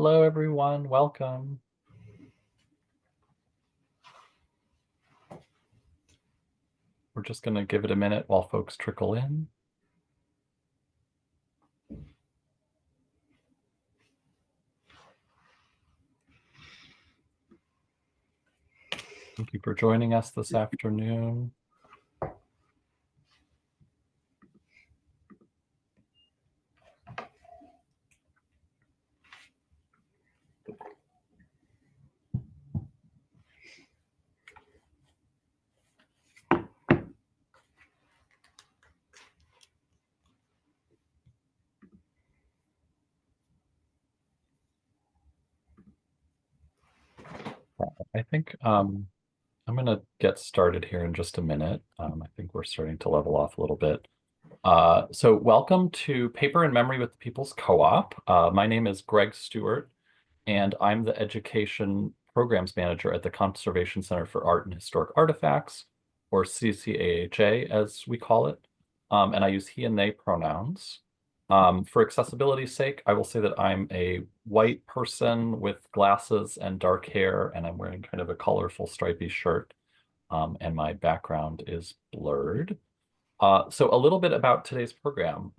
Hello, everyone. Welcome. We're just going to give it a minute while folks trickle in. Thank you for joining us this afternoon. I think I'm going to get started here in just a minute. I think we're starting to level off a little bit. So welcome to Paper and Memory with the People's Co-op. My name is Greg Stewart, and I'm the Education Programs Manager at the Conservation Center for Art and Historic Artifacts, or CCAHA as we call it. And I use he and they pronouns. For accessibility's sake, I will say that I'm a white person with glasses and dark hair, and I'm wearing kind of a colorful stripy shirt, and my background is blurred. So a little bit about today's program.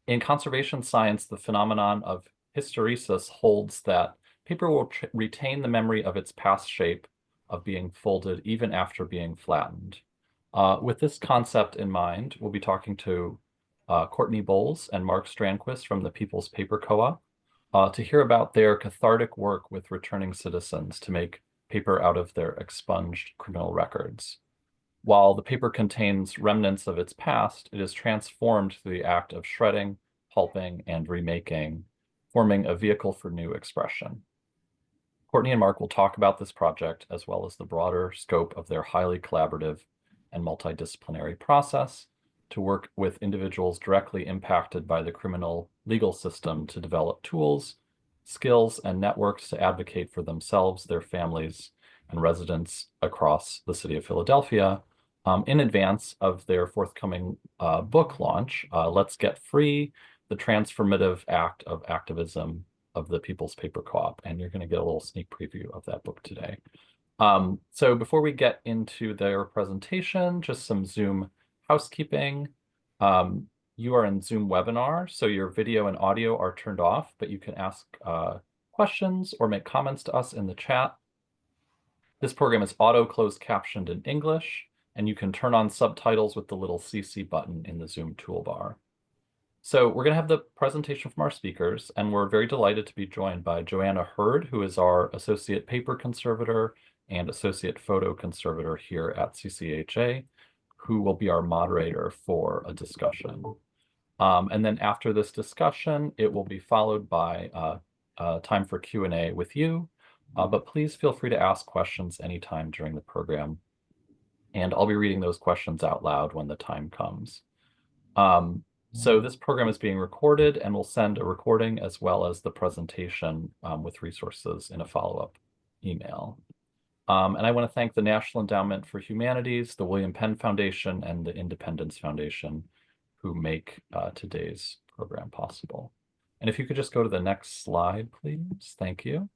In conservation science, the phenomenon of hysteresis holds that paper will retain the memory of its past shape of being folded even after being flattened. With this concept in mind, we'll be talking to Courtney and Mark Strandquist from the People's Paper Co-op to hear about their cathartic work with returning citizens to make paper out of their expunged criminal records. While the paper contains remnants of its past, it is transformed through the act of shredding, pulping, and remaking, forming a vehicle for new expression. Courtney and Mark will talk about this project as well as the broader scope of their highly collaborative and multidisciplinary process to work with individuals directly impacted by the criminal legal system to develop tools, skills, and networks to advocate for themselves, their families, and residents across the city of Philadelphia in advance of their forthcoming book launch, Let's Get Free, the Transformative Act of Activism of the People's Paper Co-op. And you're going to get a little sneak preview of that book today. So before we get into their presentation, just some Zoom housekeeping. You are in Zoom webinar, so your video and audio are turned off, but you can ask questions or make comments to us in the chat. This program is auto closed captioned in English, and you can turn on subtitles with the little CC button in the Zoom toolbar. So we're going to have the presentation from our speakers, and we're very delighted to be joined by Joanna Hurd, who is our Associate Paper Conservator and Associate Photo Conservator here at CCHA, who will be our moderator for a discussion. And then after this discussion, it will be followed by time for Q&A with you, but please feel free to ask questions anytime during the program. And I'll be reading those questions out loud when the time comes. So this program is being recorded, and we'll send a recording as well as the presentation with resources in a follow-up email. And I want to thank the National Endowment for Humanities, the William Penn Foundation, and the Independence Foundation who make today's program possible. And if you could just go to the next slide, please. Thank you.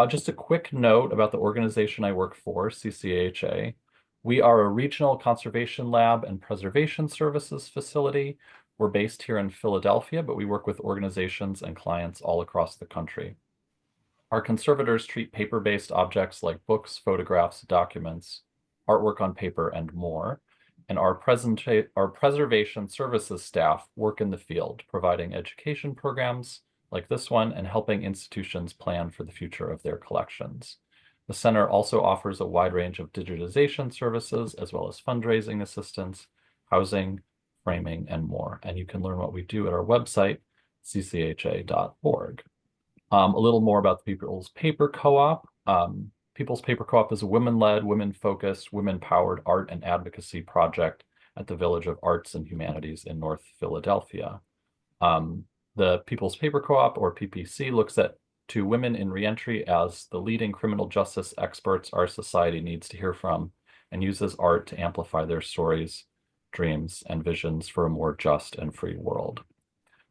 Just a quick note about the organization I work for, CCAHA. We are a regional conservation lab and preservation services facility. We're based here in Philadelphia, but we work with organizations and clients all across the country. Our conservators treat paper-based objects like books, photographs, documents, artwork on paper, and more. And our preservation services staff work in the field, providing education programs like this one and helping institutions plan for the future of their collections. The center also offers a wide range of digitization services, as well as fundraising assistance, housing, framing, and more. And you can learn what we do at our website, ccha.org. A little more about the People's Paper Co-op. People's Paper Co-op is a women-led, women-focused, women-powered art and advocacy project at the Village of Arts and Humanities in North Philadelphia. The People's Paper Co-op, or PPC, looks to women in reentry as the leading criminal justice experts our society needs to hear from, and uses art to amplify their stories, dreams, and visions for a more just and free world.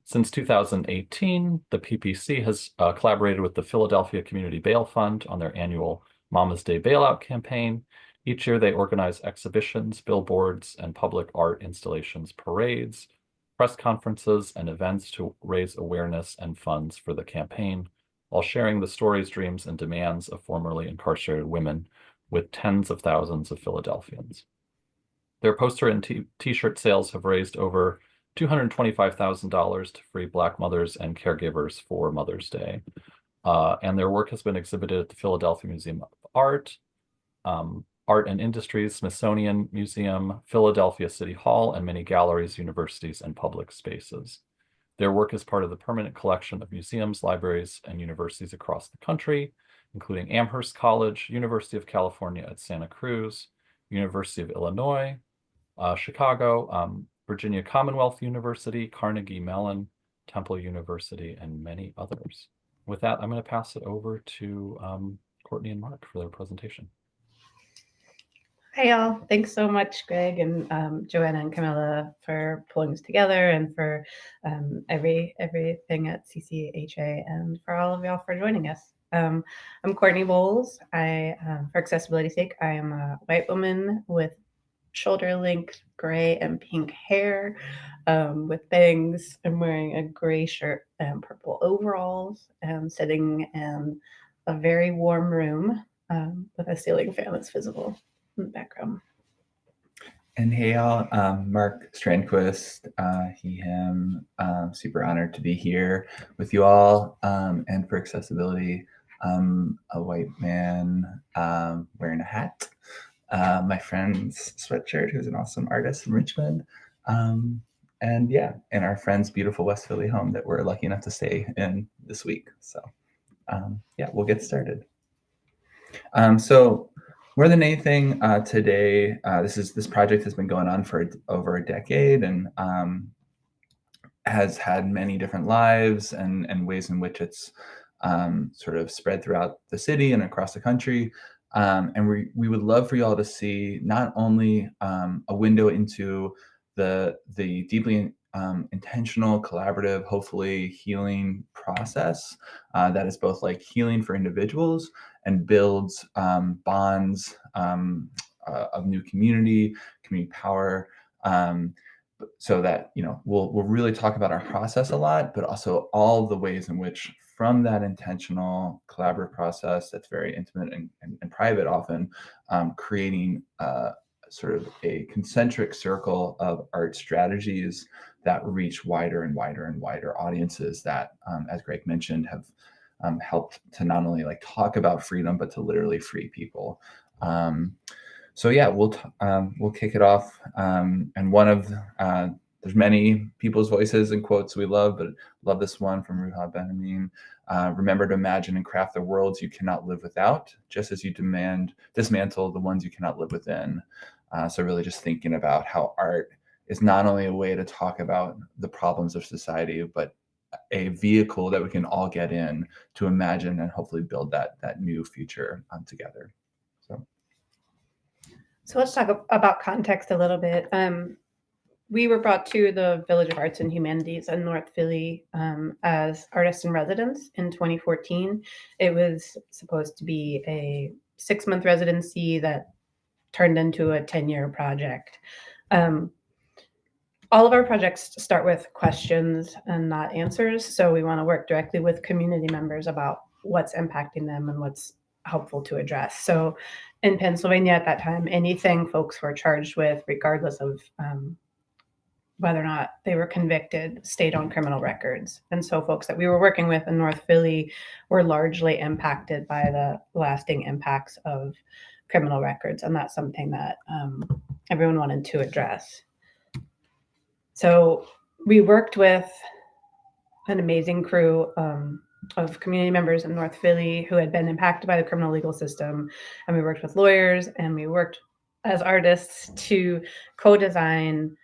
Since 2018, the PPC has collaborated with the Philadelphia Community Bail Fund on their annual Mama's Day Bailout campaign. Each year, they organize exhibitions, billboards, and public art installations, parades, press conferences, and events to raise awareness and funds for the campaign, while sharing the stories, dreams, and demands of formerly incarcerated women with tens of thousands of Philadelphians. Their poster and t-shirt sales have raised over $225,000 to free Black mothers and caregivers for Mother's Day. And their work has been exhibited at the Philadelphia Museum of Art, Art and Industries, Smithsonian Museum, Philadelphia City Hall, and many galleries, universities, and public spaces. Their work is part of the permanent collection of museums, libraries, and universities across the country, including Amherst College, University of California at Santa Cruz, University of Illinois, Chicago, Virginia Commonwealth University, Carnegie Mellon, Temple University, and many others. With that, I'm going to pass it over to Courtney and Mark for their presentation. Hi, y'all. Thanks so much, Greg and Joanna and Camilla, for pulling this together, and for everything at CCHA, and for all of y'all for joining us. I'm Courtney Bowles. For accessibility's sake, I am a white woman with shoulder-length gray and pink hair, with bangs. I'm wearing a gray shirt and purple overalls, and sitting in a very warm room with a ceiling fan that's visible in the background. And hey, y'all, Mark Strandquist, he, him, super honored to be here with you all. And for accessibility, I'm a white man wearing a hat, my friend's sweatshirt, who's an awesome artist from Richmond, and yeah, in our friend's beautiful West Philly home that we're lucky enough to stay in this week. So yeah, we'll get started. So more than anything, today, this project has been going on for over a decade, and has had many different lives and ways in which it's sort of spread throughout the city and across the country. And we would love for y'all to see not only a window into the deeply intentional, collaborative, hopefully healing process that is both like healing for individuals and builds bonds of new community power, so that, you know, we'll really talk about our process a lot, but also all the ways in which from that intentional collaborative process that's very intimate and private often, creating sort of a concentric circle of art strategies that reach wider and wider and wider audiences that, as Greg mentioned, have helped to not only like talk about freedom, but to literally free people. So yeah, we'll kick it off. And one of there's many people's voices and quotes we love, but love this one from Ruha Benjamin. Remember to imagine and craft the worlds you cannot live without, just as you dismantle the ones you cannot live within. So really just thinking about how art is not only a way to talk about the problems of society, but a vehicle that we can all get in to imagine and hopefully build that new future together. So let's talk about context a little bit. We were brought to the Village of Arts and Humanities in North Philly as artists in residence in 2014. It was supposed to be a 6-month residency that turned into a 10-year project. All of our projects start with questions and not answers. So we want to work directly with community members about what's impacting them and what's helpful to address. So in Pennsylvania at that time, anything folks were charged with, regardless of whether or not they were convicted, stayed on criminal records. And so folks that we were working with in North Philly were largely impacted by the lasting impacts of criminal records. And that's something that everyone wanted to address. So we worked with an amazing crew of community members in North Philly who had been impacted by the criminal legal system. And we worked with lawyers, and we worked as artists to co-design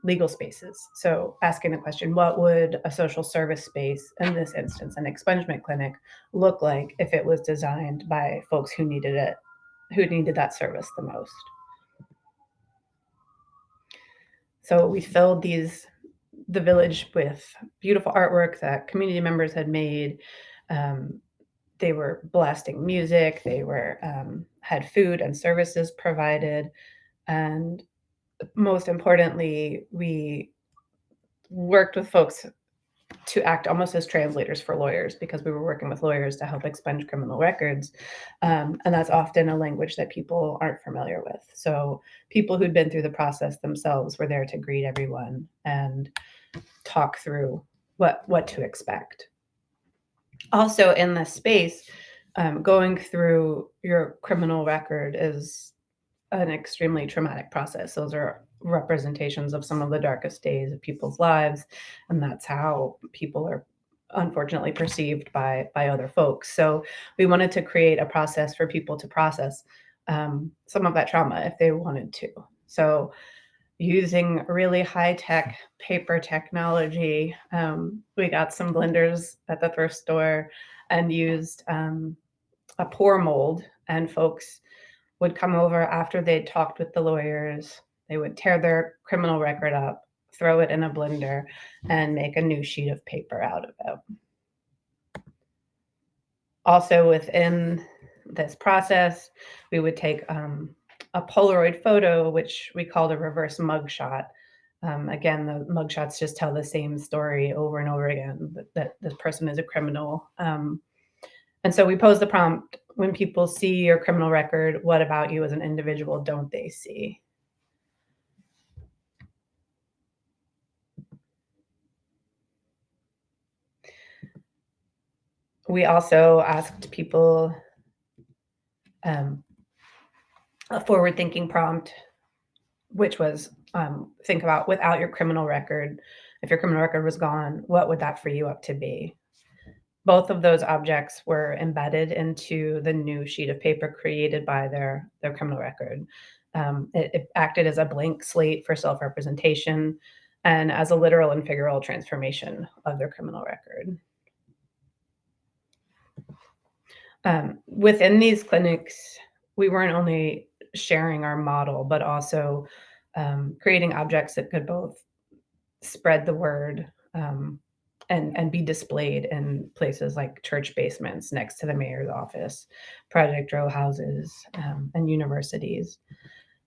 legal spaces. So asking the question, what would a social service space, in this instance, an expungement clinic, look like if it was designed by folks who needed it, who needed that service the most? So we filled these the village with beautiful artwork that community members had made. They were blasting music. They were had food and services provided, and most importantly, we worked with folks to act almost as translators for lawyers, because we were working with lawyers to help expunge criminal records. And that's often a language that people aren't familiar with. So people who'd been through the process themselves were there to greet everyone and talk through what to expect. Also in this space, going through your criminal record is an extremely traumatic process. Those are representations of some of the darkest days of people's lives, and that's how people are unfortunately perceived by other folks. So we wanted to create a process for people to process some of that trauma if they wanted to. So using really high-tech paper technology, we got some blenders at the thrift store and used a pour mold, and folks would come over after they'd talked with the lawyers. They would tear their criminal record up, throw it in a blender, and make a new sheet of paper out of it. Also within this process, we would take a Polaroid photo, which we called a reverse mugshot. Again, the mugshots just tell the same story over and over again, that this person is a criminal. And so we pose the prompt: when people see your criminal record, what about you as an individual don't they see? We also asked people a forward-thinking prompt, which was think about, without your criminal record, if your criminal record was gone, what would that free you up to be? Both of those objects were embedded into the new sheet of paper created by their criminal record. It acted as a blank slate for self-representation and as a literal and figural transformation of their criminal record. Within these clinics, we weren't only sharing our model, but also creating objects that could both spread the word and be displayed in places like church basements next to the mayor's office, project row houses, and universities.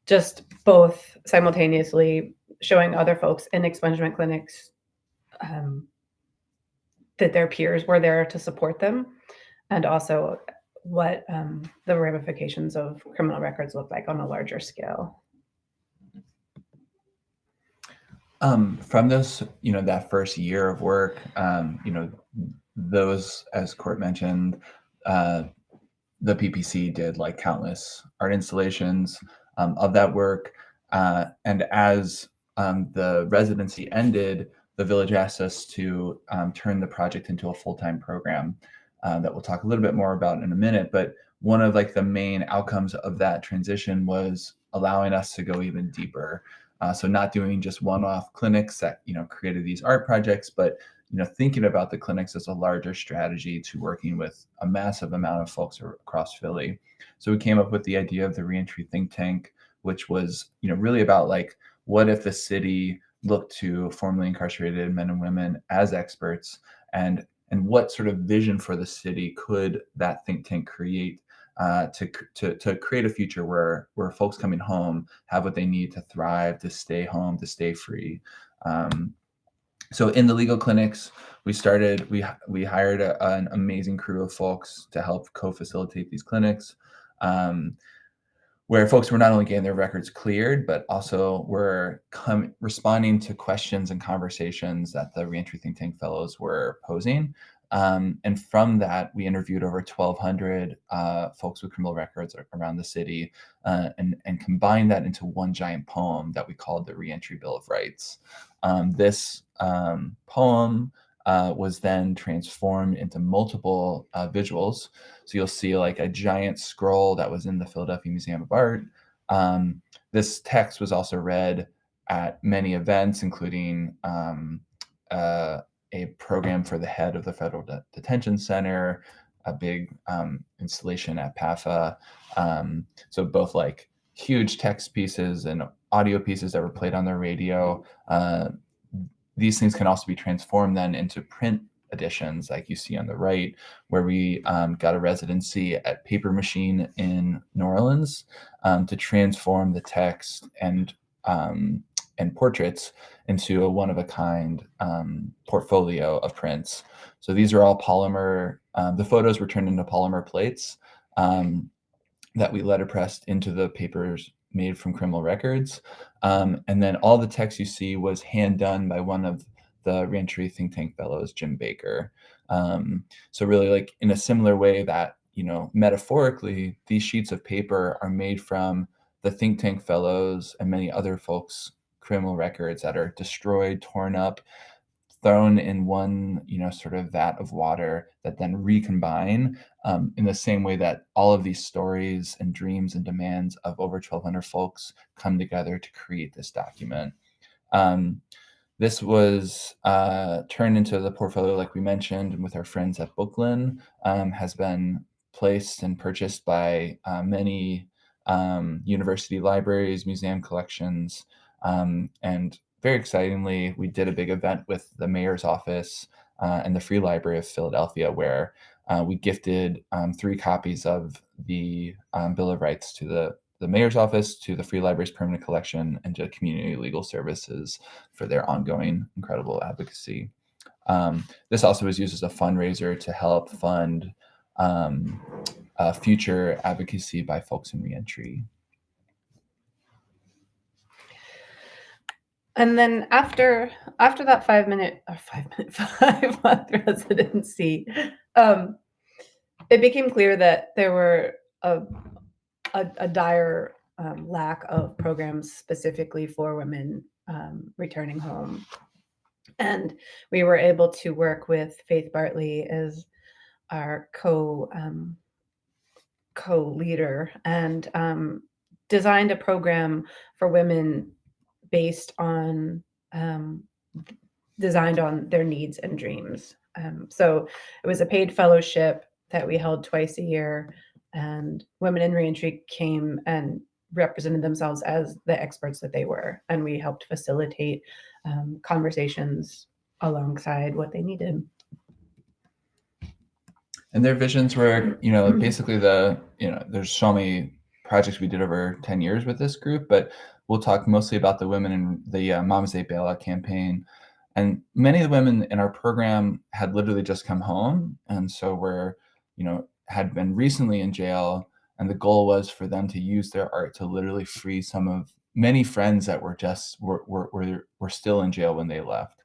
Just both simultaneously showing other folks in expungement clinics that their peers were there to support them, and also what the ramifications of criminal records look like on a larger scale. From those, that first year of work, those, as Court mentioned, the PPC did like countless art installations of that work. And as the residency ended, the village asked us to turn the project into a full-time program that we'll talk a little bit more about in a minute. But one of like the main outcomes of that transition was allowing us to go even deeper. So not doing just one-off clinics that created these art projects, but thinking about the clinics as a larger strategy to working with a massive amount of folks across Philly. So we came up with the idea of the reentry think tank, which was really about like, what if the city looked to formerly incarcerated men and women as experts, and what sort of vision for the city could that think tank create to create a future where folks coming home have what they need to thrive, to stay home, to stay free. So in the legal clinics, we hired an amazing crew of folks to help co-facilitate these clinics, where folks were not only getting their records cleared, but also were responding to questions and conversations that the Reentry Think Tank Fellows were posing. And from that, we interviewed over 1,200 folks with criminal records around the city, and combined that into one giant poem that we called the Reentry Bill of Rights. This poem was then transformed into multiple visuals. So you'll see like a giant scroll that was in the Philadelphia Museum of Art. This text was also read at many events, including a program for the head of the Federal Detention Center, a big installation at PAFA. So both like huge text pieces and audio pieces that were played on the radio. these things can also be transformed then into print editions, like you see on the right, where we got a residency at Paper Machine in New Orleans to transform the text and portraits into a one-of-a-kind portfolio of prints. So these are all polymer. The photos were turned into polymer plates that we letterpressed into the papers made from criminal records. And then all the text you see was hand done by one of the reentry think tank fellows, Jim Baker. So really, like, in a similar way that, you know, metaphorically, these sheets of paper are made from the think tank fellows and many other folks' criminal records that are destroyed, torn up, thrown in one, you know, sort of vat of water that then recombine in the same way that all of these stories and dreams and demands of over 1,200 folks come together to create this document. This was turned into the portfolio, like we mentioned, and with our friends at Booklyn, has been placed and purchased by many university libraries, museum collections, and very excitingly, we did a big event with the mayor's office and the Free Library of Philadelphia, where we gifted 3 copies of the Bill of Rights to the mayor's office, to the Free Library's permanent collection, and to Community Legal Services for their ongoing incredible advocacy. This also was used as a fundraiser to help fund future advocacy by folks in reentry. And then after that 5-month residency, it became clear that there were a dire lack of programs specifically for women returning home. And we were able to work with Faith Bartley as our co-leader and designed a program for women based on designed on their needs and dreams. So it was a paid fellowship that we held twice a year, and women in reentry came and represented themselves as the experts that they were, and we helped facilitate conversations alongside what they needed. And their visions were, you know, basically there's so many projects we did over 10 years with this group, but we'll talk mostly about the women in the Moms Day Bailout campaign. And many of the women in our program had literally just come home. And so had been recently in jail. And the goal was for them to use their art to literally free some of many friends that were still in jail when they left.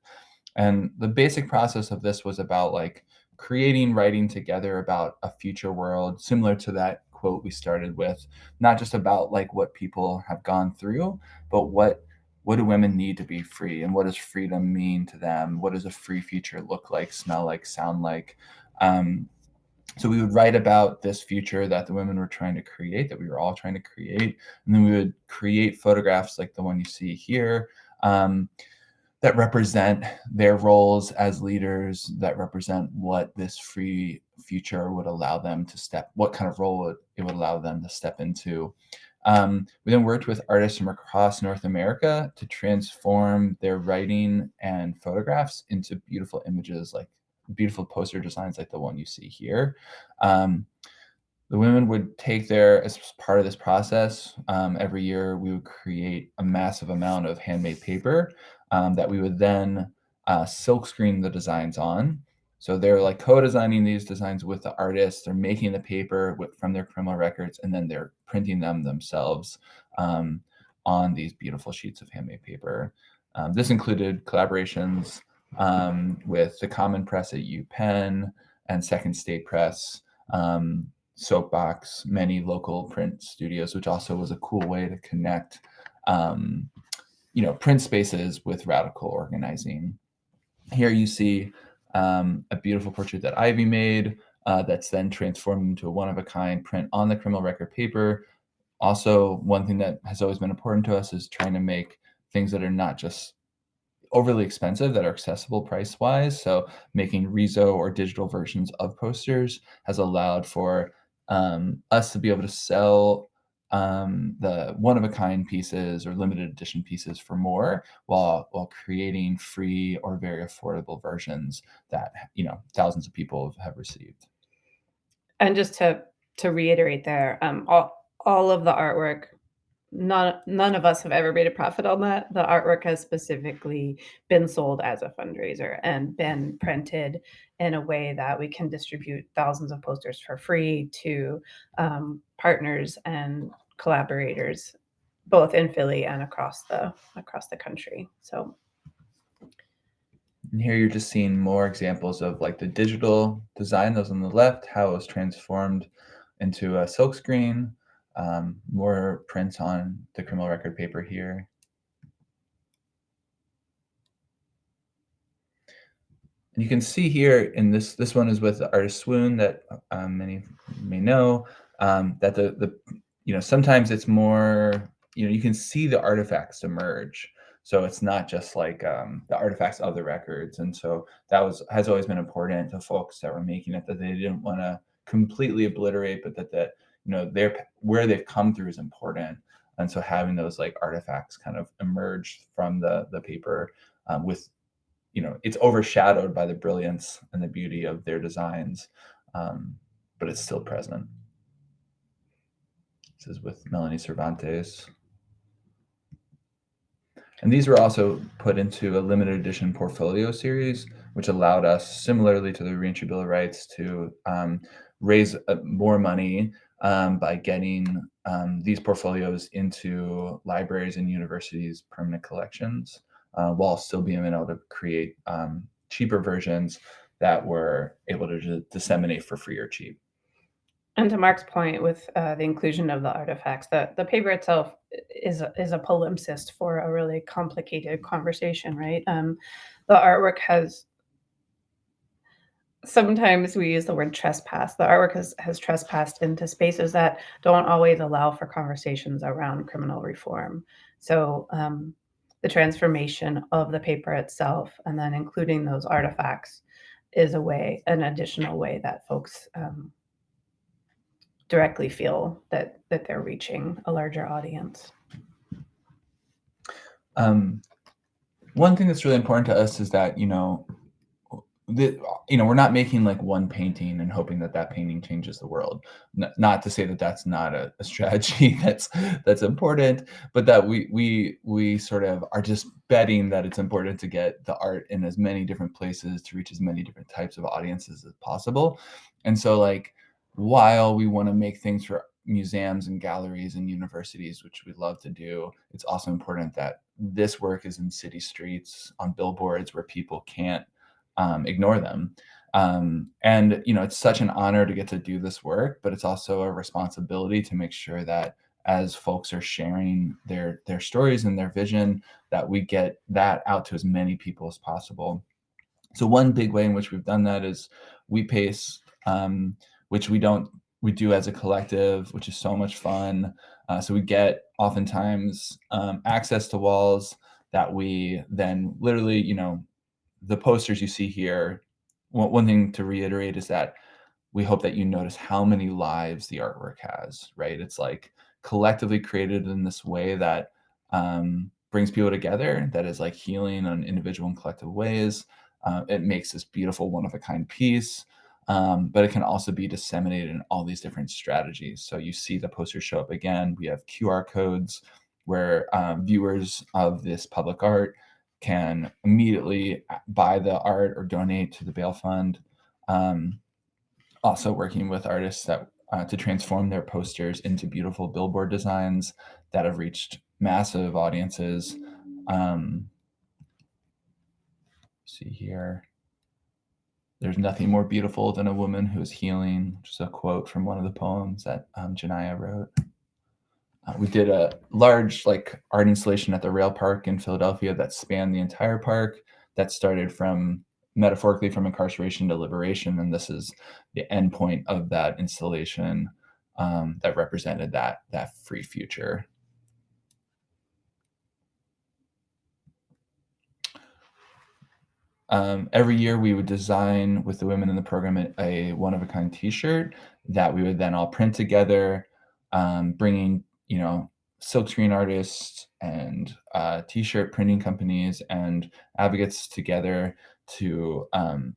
And the basic process of this was about like writing together about a future world, similar to that quote we started with, not just about like what people have gone through, but what do women need to be free, and what does freedom mean to them? What does a free future look like, smell like, sound like? So we would write about this future that the women were trying to create, that we were all trying to create, and then we would create photographs like the one you see here, that represent their roles as leaders, that represent what this free future would allow them to what kind of role it would allow them to step into. We then worked with artists from across North America to transform their writing and photographs into beautiful images, like beautiful poster designs like the one you see here. The women would take as part of this process, every year we would create a massive amount of handmade paper that we would then silk screen the designs on. So they're like co-designing these designs with the artists. They're making the paper from their criminal records, and then they're printing them themselves on these beautiful sheets of handmade paper. This included collaborations with the Common Press at UPenn and Second State Press, Soapbox, many local print studios, which also was a cool way to connect print spaces with radical organizing. Here you see a beautiful portrait that Ivy made that's then transformed into a one-of-a-kind print on the criminal record paper. Also, one thing that has always been important to us is trying to make things that are not just overly expensive, that are accessible price-wise. So making Rezo or digital versions of posters has allowed for us to be able to sell the one-of-a-kind pieces or limited edition pieces for more, while creating free or very affordable versions that thousands of people have received. And just to reiterate there, all of the artwork, none of us have ever made a profit on that. The artwork has specifically been sold as a fundraiser and been printed in a way that we can distribute thousands of posters for free to partners and collaborators, both in Philly and across the country. So. And here you're just seeing more examples of like the digital design, those on the left, how it was transformed into a silkscreen, more prints on the criminal record paper here. And you can see here in this one is with the artist Swoon that many may know, that the sometimes it's more, you can see the artifacts emerge. So it's not just like the artifacts of the records. And so that has always been important to folks that were making it, that they didn't want to completely obliterate, but that where they've come through is important. And so having those like artifacts kind of emerge from the paper with, it's overshadowed by the brilliance and the beauty of their designs, but it's still present. This is with Melanie Cervantes. And these were also put into a limited edition portfolio series, which allowed us, similarly to the Reentry Bill of Rights, to raise more money by getting these portfolios into libraries and universities' permanent collections, while still being able to create cheaper versions that were able to disseminate for free or cheap. And to Mark's point with the inclusion of the artifacts, the paper itself is a palimpsest for a really complicated conversation, right? The artwork has, sometimes we use the word trespass. The artwork has trespassed into spaces that don't always allow for conversations around criminal reform. So the transformation of the paper itself and then including those artifacts is an additional way that folks directly feel that they're reaching a larger audience. One thing that's really important to us is that, we're not making like one painting and hoping that painting changes the world. Not to say that that's not a strategy that's important, but that we sort of are just betting that it's important to get the art in as many different places to reach as many different types of audiences as possible. And so like, while we want to make things for museums and galleries and universities, which we love to do, it's also important that this work is in city streets, on billboards where people can't ignore them. And it's such an honor to get to do this work, but it's also a responsibility to make sure that as folks are sharing their stories and their vision, that we get that out to as many people as possible. So one big way in which we've done that is we pace, which we do as a collective, which is so much fun. So we get oftentimes access to walls that we then literally, the posters you see here, one thing to reiterate is that we hope that you notice how many lives the artwork has, right? It's like collectively created in this way that brings people together, that is like healing in individual and collective ways. It makes this beautiful one-of-a-kind piece, but it can also be disseminated in all these different strategies. So you see the posters show up again. We have QR codes where viewers of this public art can immediately buy the art or donate to the bail fund. Also working with artists that to transform their posters into beautiful billboard designs that have reached massive audiences. See here. There's nothing more beautiful than a woman who is healing, which is a quote from one of the poems that Janaya wrote. We did a large art installation at the Rail Park in Philadelphia that spanned the entire park, that started metaphorically from incarceration to liberation. And this is the end point of that installation that represented that free future. Every year we would design with the women in the program a one-of-a-kind t-shirt that we would then all print together, bringing silkscreen artists and t-shirt printing companies and advocates together to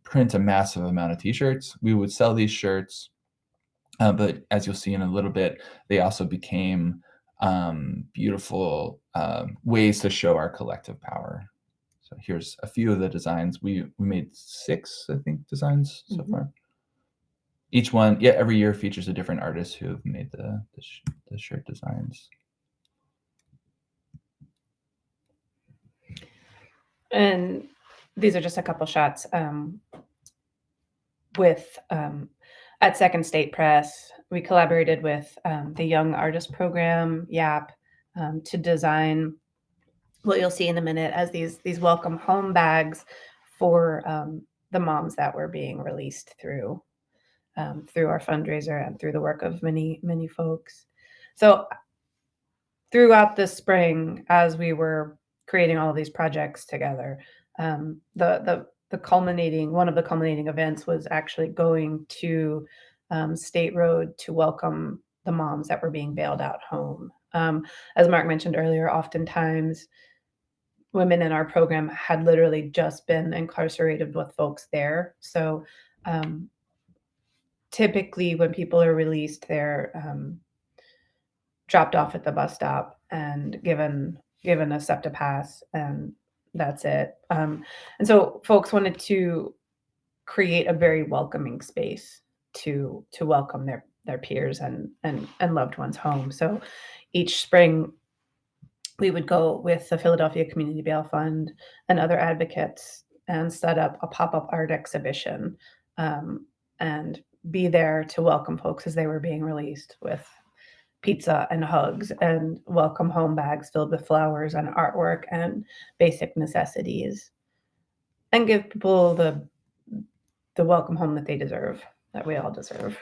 print a massive amount of t-shirts. We would sell these shirts, but as you'll see in a little bit, they also became beautiful ways to show our collective power. So here's a few of the designs. We made 6, I think, designs so far. Each one, every year features a different artist who have made the shirt designs. And these are just a couple shots with at Second State Press. We collaborated with the Young Artist Program, YAP, to design what you'll see in a minute as these welcome home bags for the moms that were being released through our fundraiser and through the work of many folks. So throughout the spring, as we were creating all of these projects together, one of the culminating events was actually going to State Road to welcome the moms that were being bailed out home. As Mark mentioned earlier, oftentimes women in our program had literally just been incarcerated with folks there. So typically when people are released, they're dropped off at the bus stop and given a SEPTA pass, and that's it. And so folks wanted to create a very welcoming space to welcome their peers and loved ones home. So each spring we would go with the Philadelphia Community Bail Fund and other advocates and set up a pop-up art exhibition and be there to welcome folks as they were being released with pizza and hugs and welcome home bags filled with flowers and artwork and basic necessities, and give people the welcome home that they deserve, that we all deserve.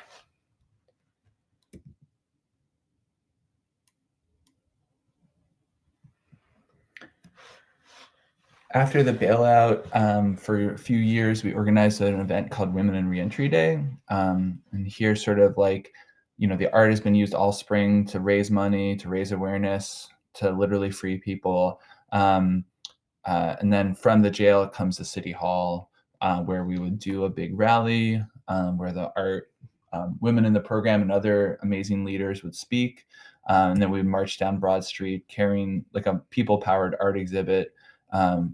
After the bailout, for a few years, we organized an event called Women in Reentry Day. And here, sort of like, the art has been used all spring to raise money, to raise awareness, to literally free people. And then from the jail comes the City Hall, where we would do a big rally, where the art, women in the program and other amazing leaders would speak. And then we would march down Broad Street carrying like a people-powered art exhibit,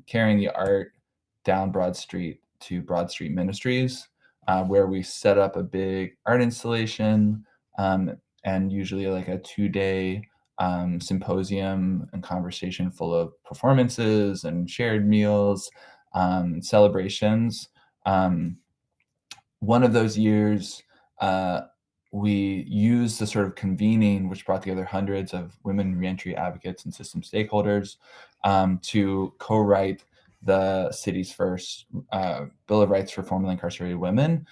carrying the art down Broad Street to Broad Street Ministries, where we set up a big art installation, and usually like a 2-day symposium and conversation full of performances and shared meals, celebrations. One of those years, we used the sort of convening, which brought together hundreds of women reentry advocates and system stakeholders, to co-write the city's first Bill of Rights for formerly incarcerated women,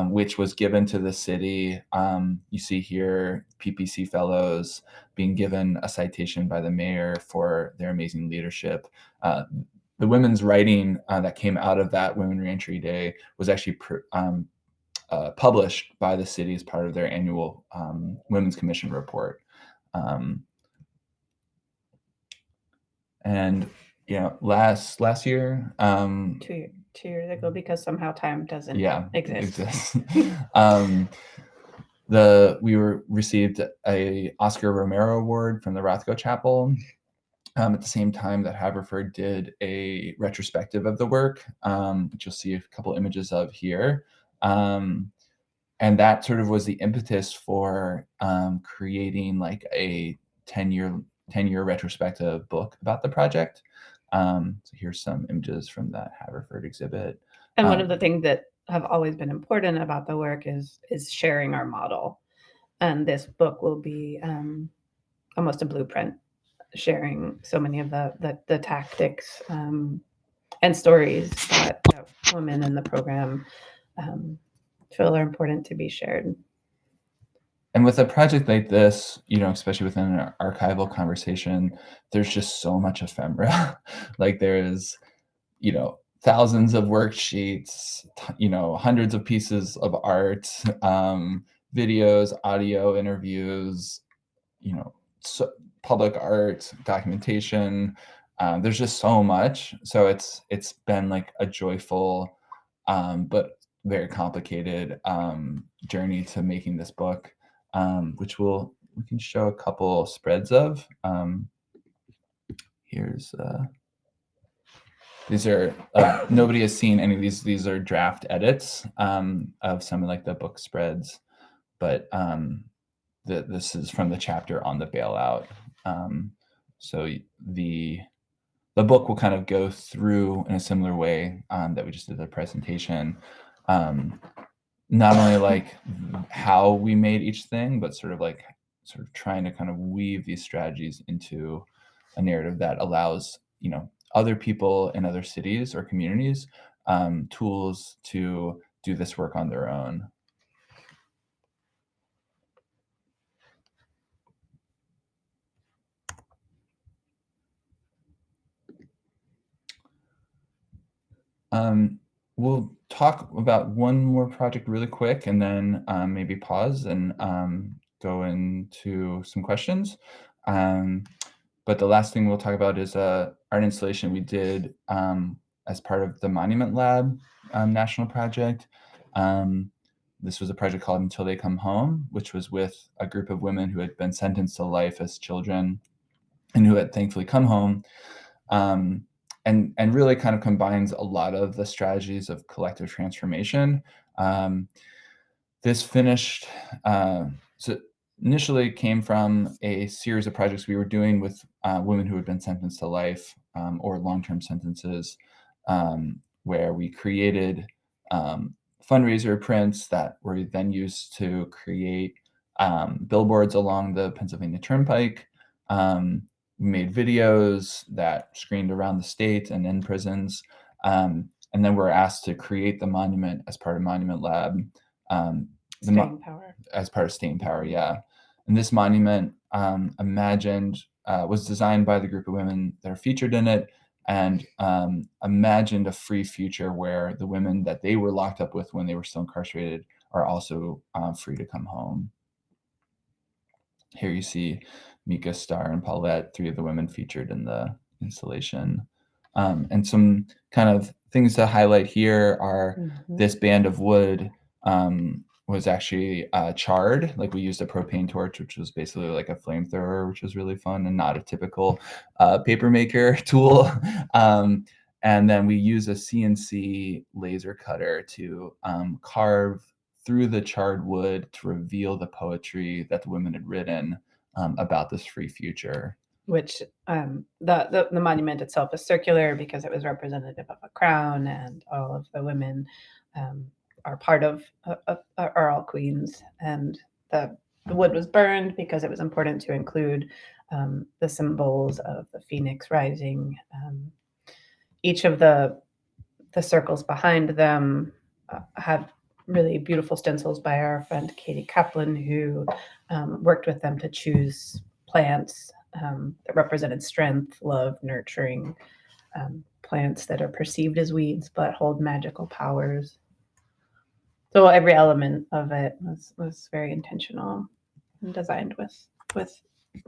which was given to the city. You see here PPC fellows being given a citation by the mayor for their amazing leadership. The women's writing that came out of that Women Reentry Day was actually published by the city as part of their annual Women's Commission report. And last year, 2 years ago, because somehow time doesn't exist. We received a Oscar Romero Award from the Rothko Chapel. At the same time that Haverford did a retrospective of the work, which you'll see a couple images of here. And that sort of was the impetus for creating like a 10-year retrospective book about the project. So here's some images from that Haverford exhibit. And one of the things that have always been important about the work is sharing our model. And this book will be almost a blueprint, sharing so many of the tactics and stories that women in the program feel are important to be shared. And with a project like this, especially within an archival conversation, there's just so much ephemera. Like there's, thousands of worksheets, hundreds of pieces of art, videos, audio interviews, public art, documentation. There's just so much. So it's been like a joyful, but very complicated journey to making this book, which we can show a couple spreads of. Here's these are nobody has seen any of these. These are draft edits of some of like the book spreads, but this is from the chapter on the bailout. So the book will kind of go through in a similar way that we just did the presentation. Not only like how we made each thing, but sort of trying to kind of weave these strategies into a narrative that allows, other people in other cities or communities tools to do this work on their own. We'll talk about one more project really quick and then maybe pause and go into some questions. But the last thing we'll talk about is art installation we did as part of the Monument Lab national project. This was a project called Until They Come Home, which was with a group of women who had been sentenced to life as children and who had thankfully come home. And really kind of combines a lot of the strategies of collective transformation. This finished, so initially came from a series of projects we were doing with women who had been sentenced to life or long-term sentences, where we created fundraiser prints that were then used to create billboards along the Pennsylvania Turnpike. We made videos that screened around the state and in prisons. And then we're asked to create the monument as part of Monument Lab. Staying power. As part of Staying Power, yeah. And this monument was designed by the group of women that are featured in it and imagined a free future where the women that they were locked up with when they were still incarcerated are also free to come home. Here you see Mika, Star, and Paulette, three of the women featured in the installation. And some kind of things to highlight here are this band of wood was actually charred. Like we used a propane torch, which was basically like a flamethrower, which was really fun and not a typical paper maker tool. And then we use a CNC laser cutter to carve through the charred wood to reveal the poetry that the women had written about this free future. Which the monument itself is circular because it was representative of a crown, and all of the women are part of are all queens. And the wood was burned because it was important to include the symbols of the phoenix rising. Each of the circles behind them have really beautiful stencils by our friend Katie Kaplan, who worked with them to choose plants that represented strength, love, nurturing, plants that are perceived as weeds but hold magical powers. So every element of it was very intentional and designed with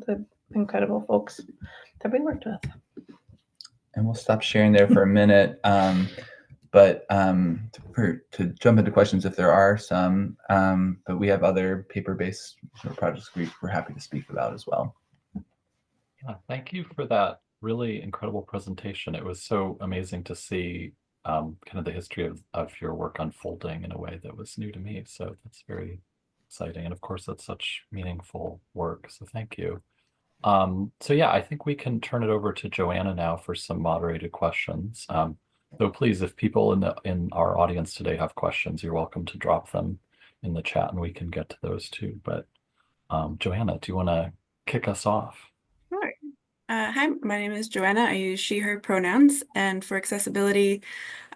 the incredible folks that we worked with. And we'll stop sharing there for a minute. But to jump into questions if there are some, but we have other paper-based projects we're happy to speak about as well. Yeah, thank you for that really incredible presentation. It was so amazing to see kind of the history of your work unfolding in a way that was new to me. So that's very exciting. And of course, that's such meaningful work. So thank you. So yeah, I think we can turn it over to Joanna now for some moderated questions. So please, if people in our audience today have questions, you're welcome to drop them in the chat and we can get to those too. But Joanna, do you want to kick us off? Sure. Hi, my name is Joanna. I use she, her pronouns. And for accessibility,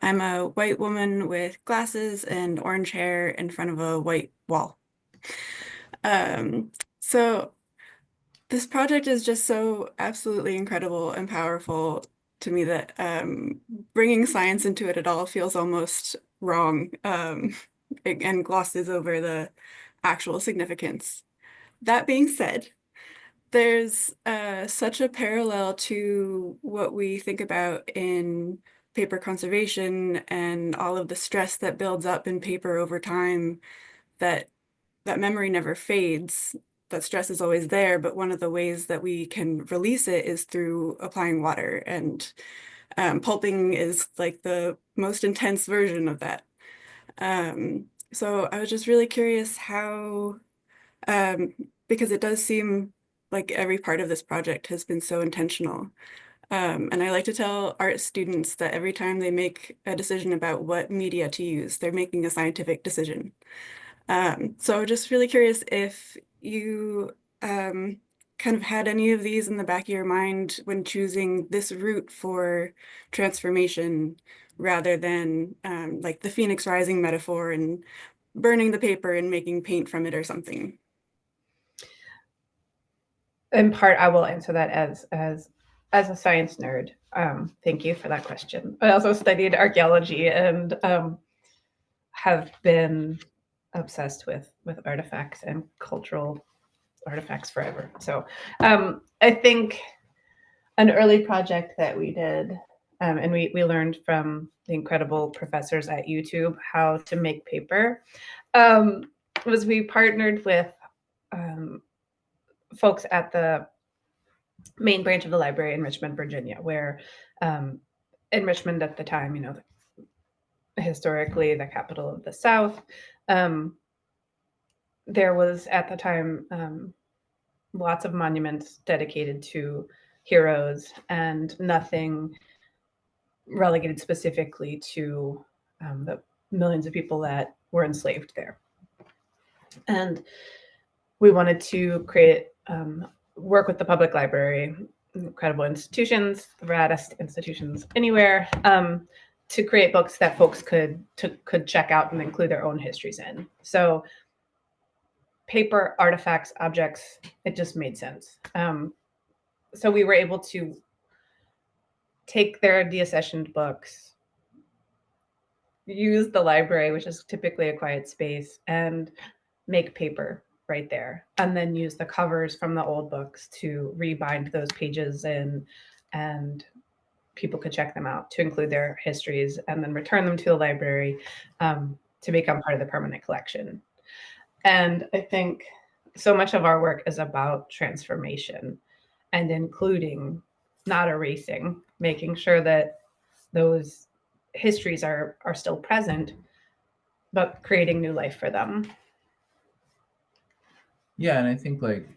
I'm a white woman with glasses and orange hair in front of a white wall. So this project is just so absolutely incredible and powerful to me that bringing science into it at all feels almost wrong and glosses over the actual significance. That being said, There's such a parallel to what we think about in paper conservation and all of the stress that builds up in paper over time, that memory never fades. That stress is always there, but one of the ways that we can release it is through applying water, and pulping is like the most intense version of that. So I was just really curious how, um, because it does seem like every part of this project has been so intentional. And I like to tell art students that every time they make a decision about what media to use, they're making a scientific decision. So just really curious if you kind of had any of these in the back of your mind when choosing this route for transformation, rather than like the phoenix rising metaphor and burning the paper and making paint from it or something. In part, I will answer that as a science nerd. Thank you for that question. I also studied archaeology and have been obsessed with artifacts and cultural artifacts forever. So I think an early project that we did, and we learned from the incredible professors at YouTube how to make paper, was we partnered with folks at the main branch of the library in Richmond, Virginia, where in Richmond at the time, you know, historically the capital of the South, there was at the time lots of monuments dedicated to heroes and nothing relegated specifically to the millions of people that were enslaved there. And we wanted to create work with the public library, incredible institutions, the raddest institutions anywhere, to create books that folks could check out and include their own histories in. So paper, artifacts, objects, it just made sense. So we were able to take their deaccessioned books, use the library, which is typically a quiet space, and make paper right there, and then use the covers from the old books to rebind those pages in, and people could check them out to include their histories, and then return them to the library to become part of the permanent collection. And I think so much of our work is about transformation and including, not erasing, making sure that those histories are still present, but creating new life for them. Yeah, and I think like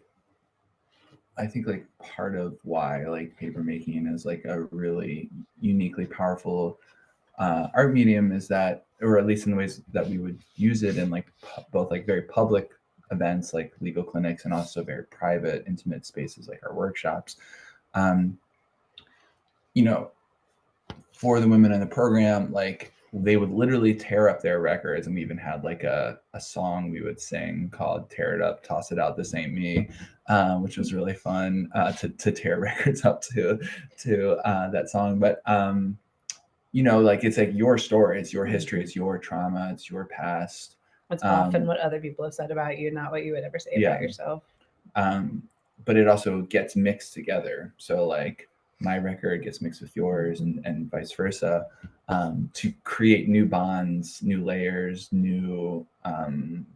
part of why like paper making is like a really uniquely powerful art medium is that, or at least in the ways that we would use it in like both like very public events like legal clinics and also very private, intimate spaces like our workshops. You know, for the women in the program, like they would literally tear up their records, and we even had like a song we would sing called "Tear It Up, Toss It Out, This Ain't Me," which was really fun to tear records up to that song. But you know, like it's like your story, it's your history, it's your trauma, it's your past. It's often what other people have said about you, not what you would ever say about yourself. But it also gets mixed together. So like my record gets mixed with yours and vice versa, to create new bonds, new layers, new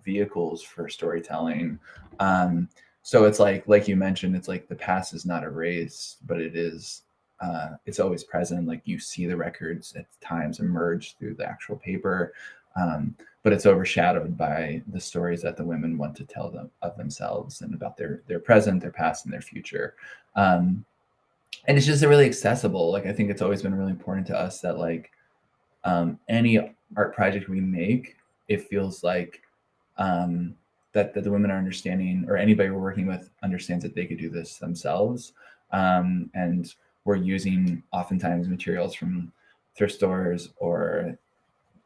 vehicles for storytelling. So it's like you mentioned, it's like the past is not erased, but it is, it's always present. Like you see the records at times emerge through the actual paper, but it's overshadowed by the stories that the women want to tell them of themselves and about their present, their past, and their future. And it's just really accessible. Like I think it's always been really important to us that like any art project we make, it feels like that the women are understanding, or anybody we're working with understands that they could do this themselves. And we're using oftentimes materials from thrift stores or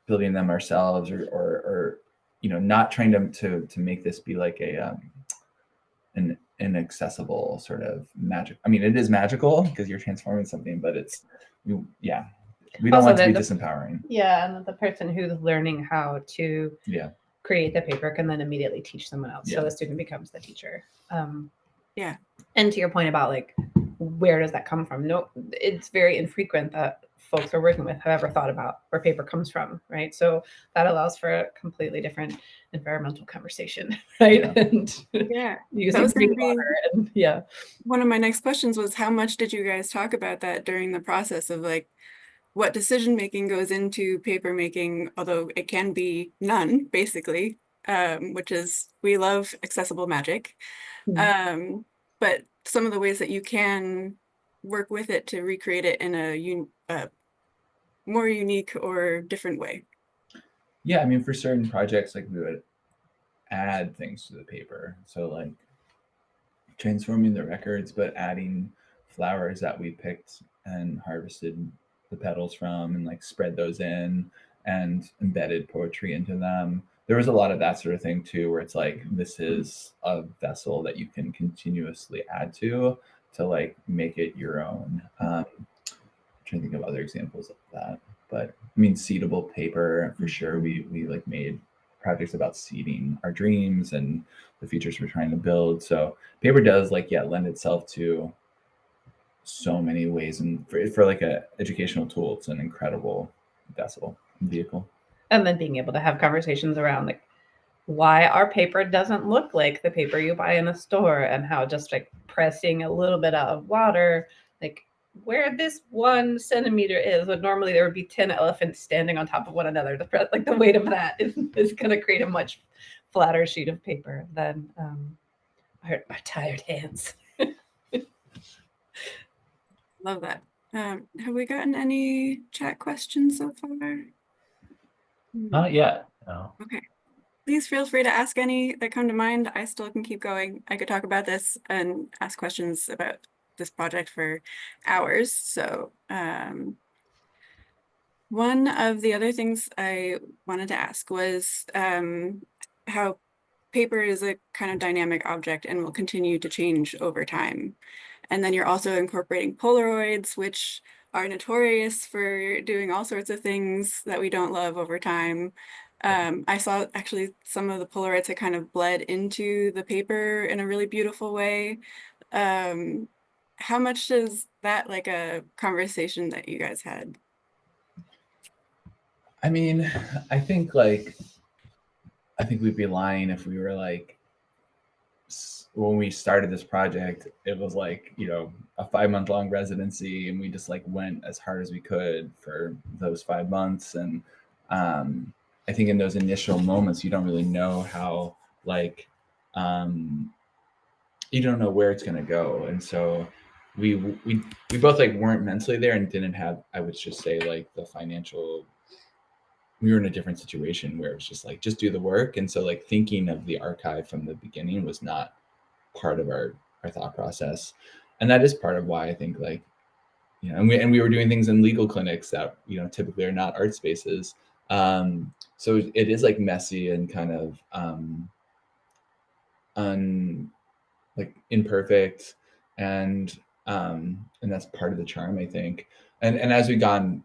building them ourselves, or you know, not trying to make this be like a an inaccessible sort of magic. I mean, it is magical because you're transforming something, but it's we don't Also, want it to be disempowering. Yeah, and the person who's learning how to Yeah. create the paper can then immediately teach someone else. Yeah. So the student becomes the teacher. Yeah. And to your point about like, where does that come from? No, it's very infrequent that folks we're working with have ever thought about where paper comes from, right? So that allows for a completely different environmental conversation, right? Yeah. And Yeah. using was gonna water and yeah. One of my next questions was, how much did you guys talk about that during the process of like what decision making goes into paper making, although it can be none, basically, which is, we love accessible magic. But some of the ways that you can work with it to recreate it in a more unique or different way. Yeah, I mean, for certain projects, like we would add things to the paper. So like transforming the records, but adding flowers that we picked and harvested the petals from and like spread those in and embedded poetry into them. There was a lot of that sort of thing too, where it's like, this is a vessel that you can continuously add to like make it your own. I'm trying to think of other examples of that, but I mean, seedable paper for sure. We like made projects about seeding our dreams and the futures we're trying to build. So paper does like, yeah, lend itself to so many ways, and for like a educational tool, it's an incredible vessel and vehicle. And then being able to have conversations around like why our paper doesn't look like the paper you buy in a store, and how just like pressing a little bit out of water, like where this 1 centimeter is, but normally there would be 10 elephants standing on top of one another. The press, like the weight of that is going to create a much flatter sheet of paper than our tired hands. Love that. Have we gotten any chat questions so far? Not yet. No. Okay. Please feel free to ask any that come to mind. I still can keep going. I could talk about this and ask questions about this project for hours. So one of the other things I wanted to ask was how paper is a kind of dynamic object and will continue to change over time. And then you're also incorporating Polaroids, which are notorious for doing all sorts of things that we don't love over time. I saw actually some of the Polaroids had kind of bled into the paper in a really beautiful way. How much is that like a conversation that you guys had? I mean, I think we'd be lying if we were like, when we started this project, it was like, you know, a 5-month long residency, and we just like went as hard as we could for those 5 months. And I think in those initial moments, you don't really know how, like, you don't know where it's going to go. And so we both like weren't mentally there and didn't have, I would just say, like the financial, we were in a different situation where it was just like, just do the work. And so like thinking of the archive from the beginning was not part of our thought process. And that is part of why I think, like, you know, and we were doing things in legal clinics that, you know, typically are not art spaces. So it is like messy and kind of like imperfect, and that's part of the charm, I think. And as we've gone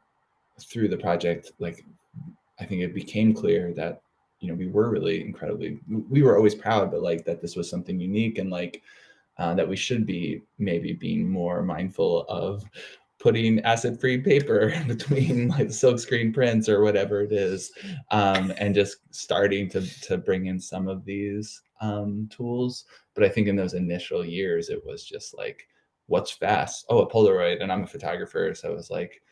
through the project, like, I think it became clear that, you know, we were really incredibly, we were always proud, but like that this was something unique, and like that we should be maybe being more mindful of putting acid-free paper between like silkscreen prints or whatever it is, and just starting to bring in some of these tools. But I think in those initial years, it was just like, what's fast? Oh, a Polaroid, and I'm a photographer, so it was like,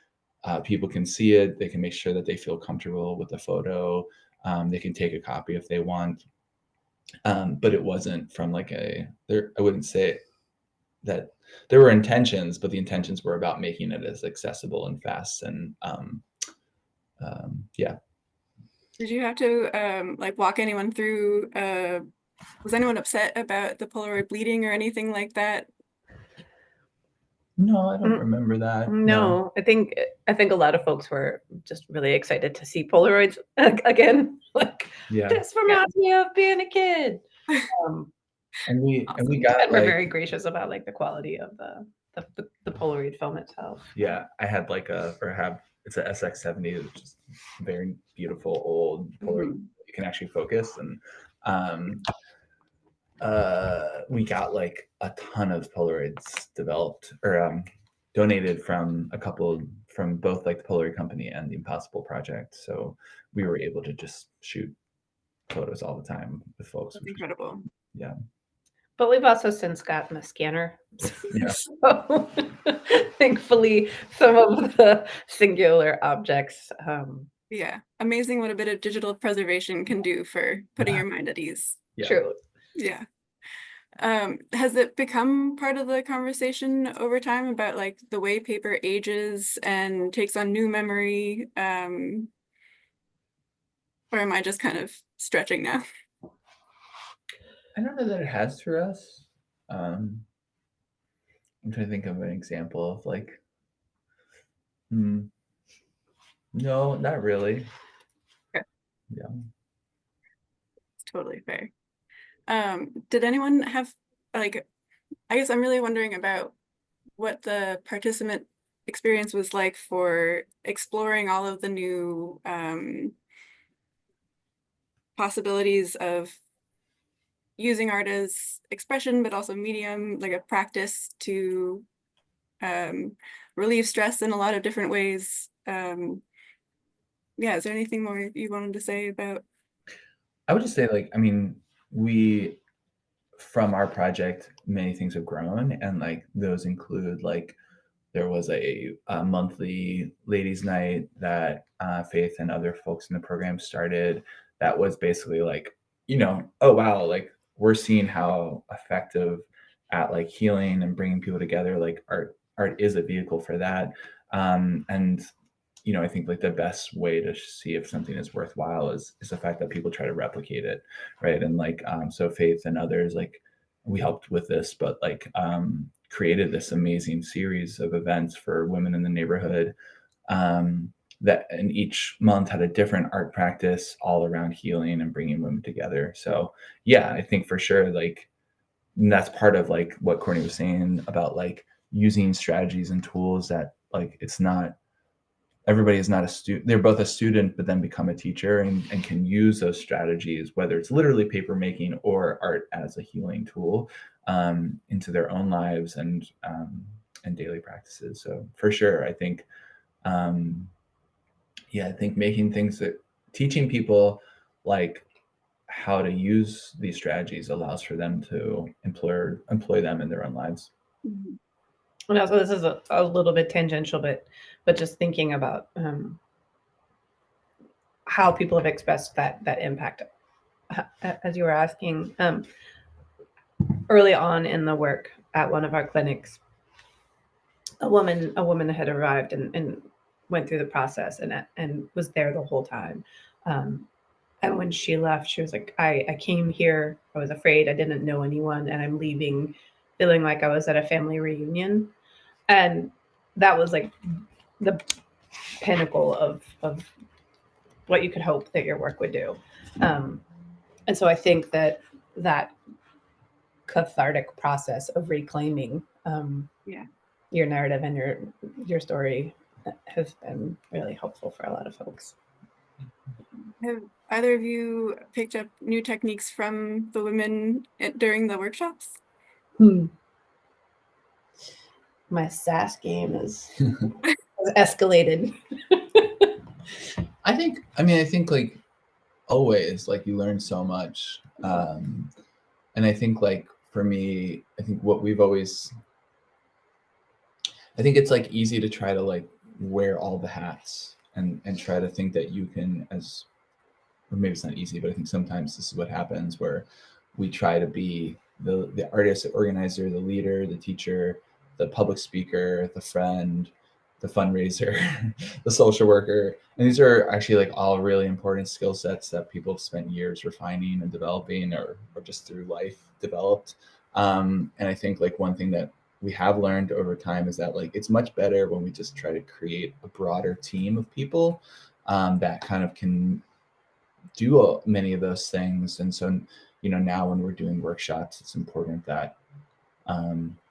people can see it, they can make sure that they feel comfortable with the photo, they can take a copy if they want. But it wasn't from like I wouldn't say that there were intentions, but the intentions were about making it as accessible and fast. And yeah. Did you have to like walk anyone through, was anyone upset about the Polaroid bleeding or anything like that? No, I don't remember that. No, I think a lot of folks were just really excited to see Polaroids again. Like, Yeah. this reminds me of being a kid. And we Awesome. got, and we're like, very gracious about like the quality of the Polaroid film itself. yeah, I had like it's a SX70, which is very beautiful old Polaroid. You can actually focus, and we got like a ton of Polaroids developed or donated from a couple from both like the Polaroid company and the Impossible Project. So we were able to just shoot photos all the time with folks. That's incredible. Yeah. But we've also since gotten a scanner. Yeah. So thankfully, some of the singular objects. Yeah, amazing what a bit of digital preservation can do for putting your mind at ease. Yeah. True. Yeah. Has it become part of the conversation over time about like the way paper ages and takes on new memory? Or am I just kind of stretching now? I don't know that it has for us. I'm trying to think of an example of like, no, not really. Okay. Yeah. It's totally fair. Did anyone have like, I guess I'm really wondering about what the participant experience was like for exploring all of the new possibilities of using art as expression, but also medium, like a practice to relieve stress in a lot of different ways. Yeah, is there anything more you wanted to say about? I would just say like, I mean, we, from our project, many things have grown, and like those include like there was a monthly ladies' night that Faith and other folks in the program started. That was basically like, oh wow, like we're seeing how effective at like healing and bringing people together. Like art is a vehicle for that, and I think like the best way to see if something is worthwhile is the fact that people try to replicate it, right? And like so Faith and others, like we helped with this, but like created this amazing series of events for women in the neighborhood, that and each month had a different art practice all around healing and bringing women together. So yeah, I think for sure like that's part of like what Courtney was saying about like using strategies and tools that like it's not everybody is not a student. They're both a student, but then become a teacher and can use those strategies, whether it's literally paper making or art as a healing tool, into their own lives and daily practices. So for sure, I think, I think making things that teaching people like how to use these strategies allows for them to employ them in their own lives. Mhm. And also, this is a little bit tangential, but just thinking about how people have expressed that impact, as you were asking, early on in the work at one of our clinics, a woman had arrived and went through the process and was there the whole time. And when she left, she was like, I came here, I was afraid, I didn't know anyone, and I'm leaving feeling like I was at a family reunion. And that was like the pinnacle of what you could hope that your work would do. And so I think that cathartic process of reclaiming your narrative and your story has been really helpful for a lot of folks. Have either of you picked up new techniques from the women during the workshops? My sass game has escalated. I think like always, like you learn so much. And I think like for me, I think what we've always, I think it's like easy to try to like wear all the hats and try to think that you can or maybe it's not easy, but I think sometimes this is what happens where we try to be the artist, the organizer, the leader, the teacher, the public speaker, the friend, the fundraiser, the social worker. And these are actually like all really important skill sets that people have spent years refining and developing or just through life developed. And I think like one thing that we have learned over time is that like it's much better when we just try to create a broader team of people that kind of can do many of those things. And so, now when we're doing workshops, it's important that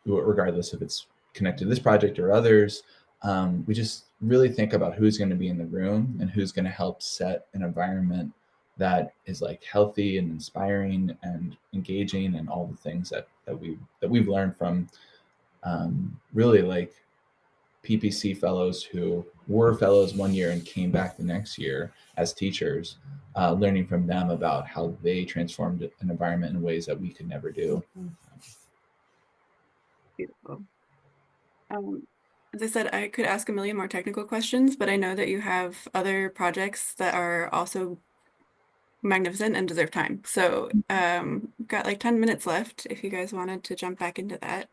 regardless if it's connected to this project or others, we just really think about who's going to be in the room and who's going to help set an environment that is like healthy and inspiring and engaging, and all the things that we've learned from really like PPC fellows who were fellows one year and came back the next year as teachers, learning from them about how they transformed an environment in ways that we could never do. Beautiful. As I said, I could ask a million more technical questions, but I know that you have other projects that are also magnificent and deserve time. So we've got like 10 minutes left if you guys wanted to jump back into that.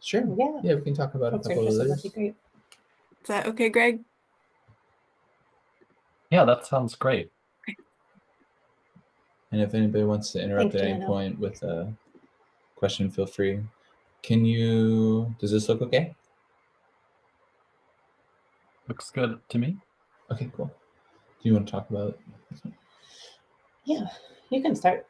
Sure. Yeah, we can talk about a couple of That'd those. be great. Is that okay, Greg? Yeah, that sounds great. And if anybody wants to interrupt Thank at you, any Anna. point with a question, feel free. Does this look okay? Looks good to me. Okay, cool. Do you want to talk about this one? Yeah, you can start.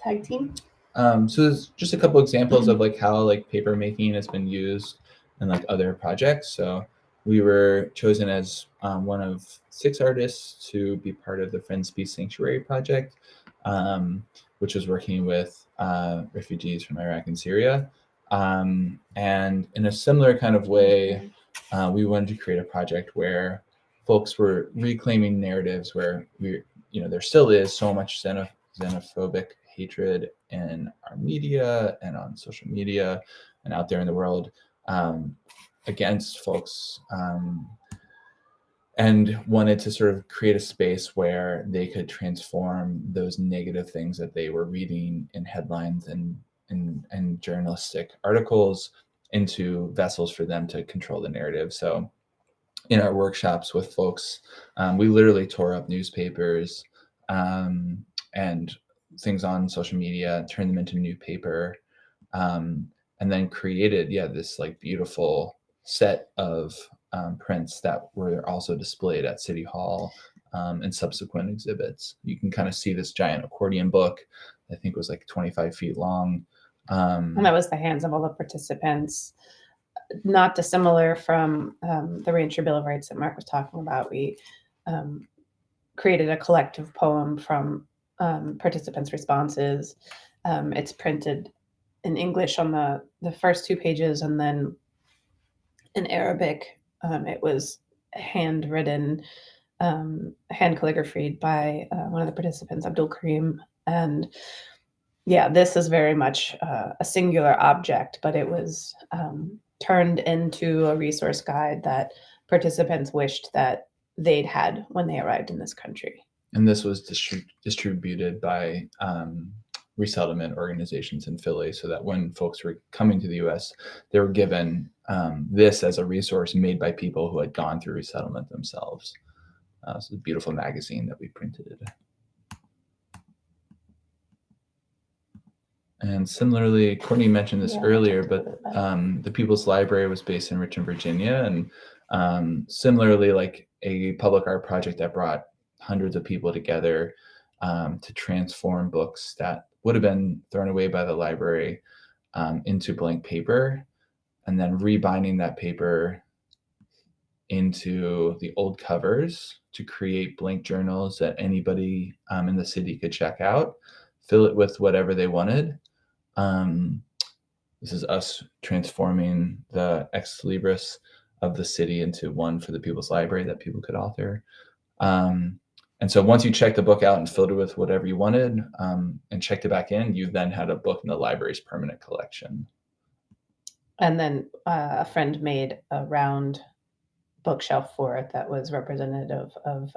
Tag team. So there's just a couple examples of like how like paper making has been used in like other projects. So we were chosen as one of 6 artists to be part of the Friends Peace Sanctuary project, which was working with refugees from Iraq and Syria. And in a similar kind of way, we wanted to create a project where folks were reclaiming narratives where there still is so much xenophobic hatred in our media and on social media and out there in the world against folks, and wanted to sort of create a space where they could transform those negative things that they were reading in headlines and journalistic articles into vessels for them to control the narrative. So in our workshops with folks, we literally tore up newspapers and things on social media, turned them into new paper, and then created this like beautiful set of prints that were also displayed at City Hall and subsequent exhibits. You can kind of see this giant accordion book, I think was like 25 feet long. And that was the hands of all the participants. Not dissimilar from the Rancher Bill of Rights that Mark was talking about. We created a collective poem from participants' responses. It's printed in English on the first 2 pages, and then in Arabic. It was handwritten, hand calligraphied by one of the participants, Abdul Karim. And yeah, this is very much a singular object, but it was turned into a resource guide that participants wished that they'd had when they arrived in this country. And this was distributed by resettlement organizations in Philly, so that when folks were coming to the U.S., they were given this as a resource made by people who had gone through resettlement themselves. So it's a beautiful magazine that we printed. And similarly, Courtney mentioned this earlier, but the People's Library was based in Richmond, Virginia. And similarly, like a public art project that brought hundreds of people together to transform books that would have been thrown away by the library into blank paper, and then rebinding that paper into the old covers to create blank journals that anybody in the city could check out, fill it with whatever they wanted. This is us transforming the ex libris of the city into one for the People's Library that people could author. And so once you checked the book out and filled it with whatever you wanted and checked it back in, you then had a book in the library's permanent collection. And then a friend made a round bookshelf for it that was representative of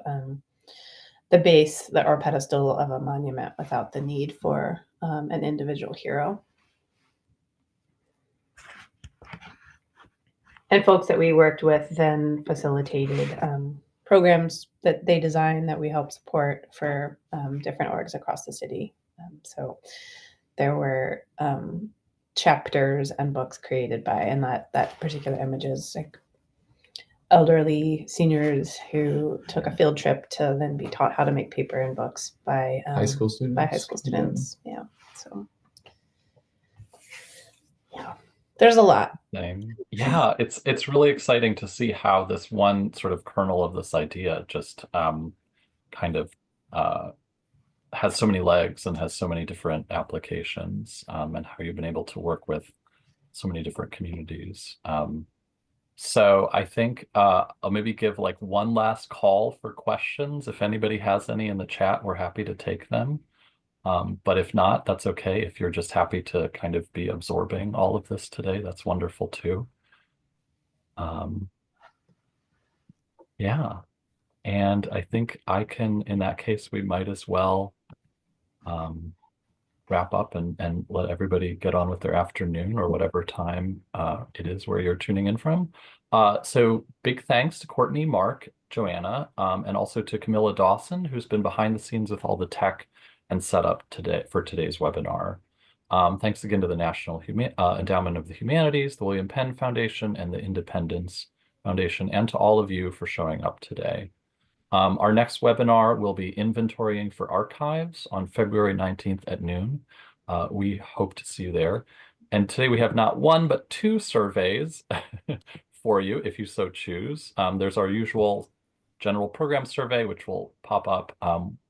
the base or pedestal of a monument without the need for an individual hero. And folks that we worked with then facilitated programs that they designed that we helped support for different orgs across the city. So there were chapters and books created by, and that particular image is like elderly seniors who took a field trip to then be taught how to make paper and books by high school students. By high school students, yeah. So yeah, there's a lot. Yeah, it's really exciting to see how this one sort of kernel of this idea just kind of has so many legs and has so many different applications, and how you've been able to work with so many different communities. So I think I'll maybe give like one last call for questions. If anybody has any in the chat, we're happy to take them. But if not, that's okay. If you're just happy to kind of be absorbing all of this today, that's wonderful too. Yeah. And I think I can, in that case, we might as well wrap up and let everybody get on with their afternoon or whatever time it is where you're tuning in from. So big thanks to Courtney, Mark, Joanna, and also to Camilla Dawson, who's been behind the scenes with all the tech and setup today for today's webinar. Thanks again to the National Endowment of the Humanities, the William Penn Foundation, and the Independence Foundation, and to all of you for showing up today. Our next webinar will be Inventorying for Archives on February 19th at noon. We hope to see you there. And today we have not one, but two surveys for you, if you so choose. There's our usual general program survey, which will pop up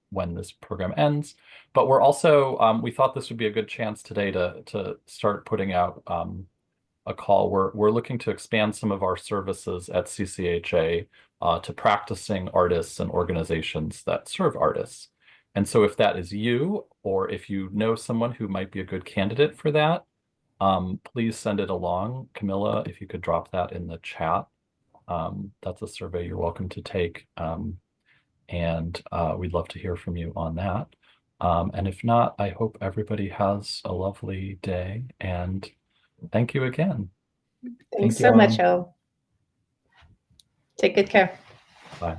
when this program ends. But we're also, we thought this would be a good chance today to start putting out a call. We're looking to expand some of our services at CCHA to practicing artists and organizations that serve artists. And so if that is you, or if you know someone who might be a good candidate for that, please send it along. Camilla, if you could drop that in the chat. That's a survey you're welcome to take. And we'd love to hear from you on that. And if not, I hope everybody has a lovely day, and thank you again. Thanks so much, Elle. Take good care. Bye.